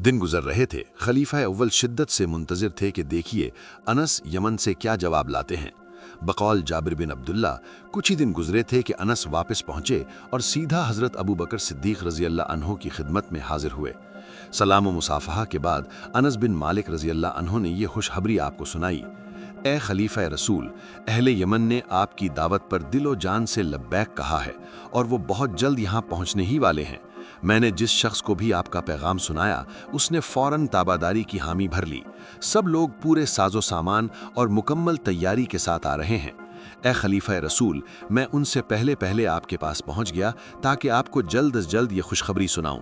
दिन गुजर रहे थे। खलीफा अव्वल शिद्दत से मुंतजिर थे कि देखिए अनस यमन से क्या जवाब लाते हैं। बकौल जाबिर बिन अब्दुल्ला कुछ ही दिन गुजरे थे कि अनस वापस पहुंचे और सीधा हजरत अबू बकर सिद्दीक रजी अल्लाह अन्हो की खिदमत में हाजिर हुए। सलाम व मुसाफहा के बाद अनस बिन मालिक रजी अल्लाह अन्हो ने यह खुशखबरी आपको सुनाई। ए खलीफा रसूल, अहले यमन ने आपकी दावत पर दिलो जान से लब्बैक कहा है और वो बहुत जल्द यहाँ पहुँचने ही वाले हैं। मैंने जिस शख्स को भी आपका पैगाम सुनाया उसने फौरन ताबादारी की हामी भर ली। सब लोग पूरे साजो सामान और मुकम्मल तैयारी के साथ आ रहे हैं। ए खलीफा रसूल, मैं उनसे पहले पहले आपके पास पहुंच गया ताकि आपको जल्द अज जल्द ये खुशखबरी सुनाऊं।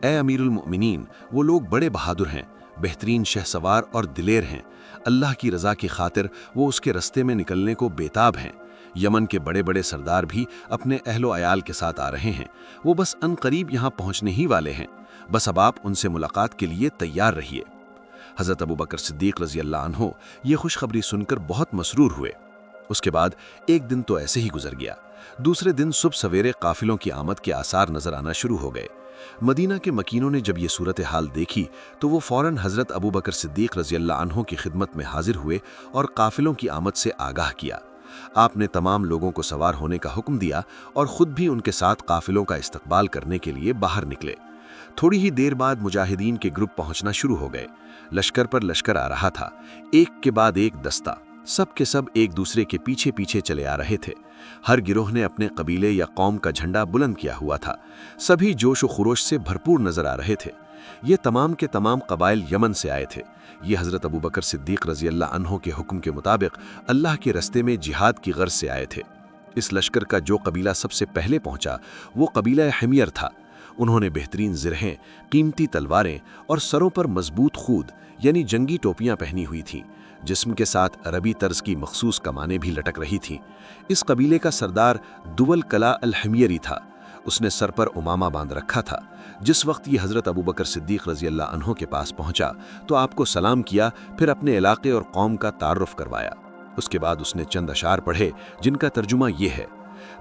ए अमीरुल मोमिनीन, वो लोग बड़े बहादुर हैं, बेहतरीन शहसवार और दिलेर हैं। अल्लाह की रज़ा की खातिर वो उसके रस्ते में निकलने को बेताब हैं। यमन के बड़े बड़े सरदार भी अपने अहलो अयाल के साथ आ रहे हैं। वो बस अनकरीब यहाँ पहुँचने ही वाले हैं। बस अब आप उनसे मुलाकात के लिए तैयार रहिए। हज़रत अबू बकर सिद्दीक रज़ी अल्लाह अन्हो ये खुशखबरी सुनकर बहुत मसरूर हुए। उसके बाद एक दिन तो ऐसे ही गुजर गया। दूसरे दिन सुबह सवेरे काफिलों की आमद के आसार नजर आना शुरू हो गए। मदीना के मकीनों ने जब ये सूरत हाल देखी तो वो फौरन हज़रत अबू बकर सिद्दीक रज़ी अल्लाह अन्हो की खिदमत में हाजिर हुए और काफिलों की आमद से आगाह किया। आपने तमाम लोगों को सवार होने का हुक्म दिया और खुद भी उनके साथ काफिलों का इस्तकबाल करने के लिए बाहर निकले। थोड़ी ही देर बाद मुजाहिदीन के ग्रुप पहुंचना शुरू हो गए। लश्कर पर लश्कर आ रहा था, एक के बाद एक दस्ता। सब के सब एक दूसरे के पीछे पीछे चले आ रहे थे। हर गिरोह ने अपने कबीले या कौम का झंडा बुलंद किया हुआ था। सभी जोश व खुरोश से भरपूर नजर आ रहे थे। ये तमाम के तमाम कबाइल यमन से आए थे। ये हज़रत अबू बकर सिद्दीक रज़ी अल्लाह अन्हो के हुक्म के मुताबिक अल्लाह के रस्ते में जिहाद की गर्ज से आए थे। इस लश्कर का जो कबीला सबसे पहले पहुंचा वो कबीला हिमयर था। उन्होंने बेहतरीन ज़िरहें, कीमती तलवारें और सरों पर मजबूत खूद यानी जंगी टोपियां पहनी हुई थीं। जिस्म के साथ अरबी तर्ज की मखसूस कमानें भी लटक रही थीं। इस कबीले का सरदार दुवल कला अल हिमयरी था। उसने सर पर उमामा बांध रखा था। जिस वक्त ये हज़रत अबू बकर सिद्दीक रज़ी अल्लाह अन्हो के पास पहुंचा तो आपको सलाम किया, फिर अपने इलाके और कौम का तारुफ करवाया। उसके बाद उसने चंद अशार पढ़े जिनका तर्जुमा ये है: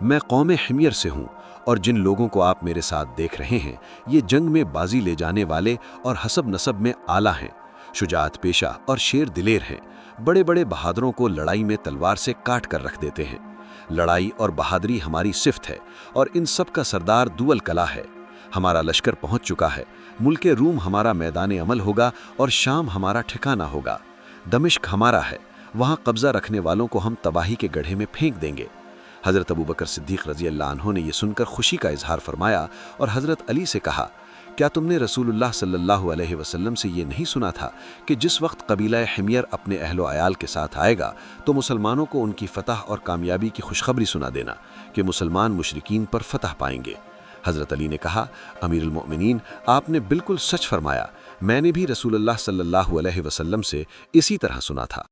मैं कौम हिमयर से हूँ और जिन लोगों को आप मेरे साथ देख रहे हैं ये जंग में बाजी ले जाने वाले और हसब नसब में आला हैं, शुजाअत पेशा और शेर दिलेर हैं। बड़े बड़े बहादुरों को लड़ाई में तलवार से काट कर रख देते हैं। लड़ाई और बहादुरी हमारी सिफ्त है और इन सब का सरदार दुवल कला है। हमारा लश्कर पहुंच चुका है। मुल्के रूम हमारा मैदान अमल होगा और शाम हमारा ठिकाना होगा। दमिश्क हमारा है, वहाँ कब्जा रखने वालों को हम तबाही के गड्ढे में फेंक देंगे। हज़रत अबू बकर सिद्दीक रज़ी अल्लाह अन्हो ने यह सुनकर खुशी का इजहार फरमाया और हज़रत अली से कहा, क्या तुमने रसूलुल्लाह सल्लल्लाहु अलैहि वसल्लम से ये नहीं सुना था कि जिस वक्त कबीला हिमयर अपने अहलो अयाल के साथ आएगा तो मुसलमानों को उनकी फतह और कामयाबी की खुशखबरी सुना देना कि मुसलमान मुशरिकीन पर फतह पाएंगे। हज़रत अली ने कहा, अमीरुल मोमिनीन, आपने बिल्कुल सच फरमाया। मैंने भी रसूलुल्लाह सल्लल्लाहु अलैहि वसल्लम से इसी तरह सुना था।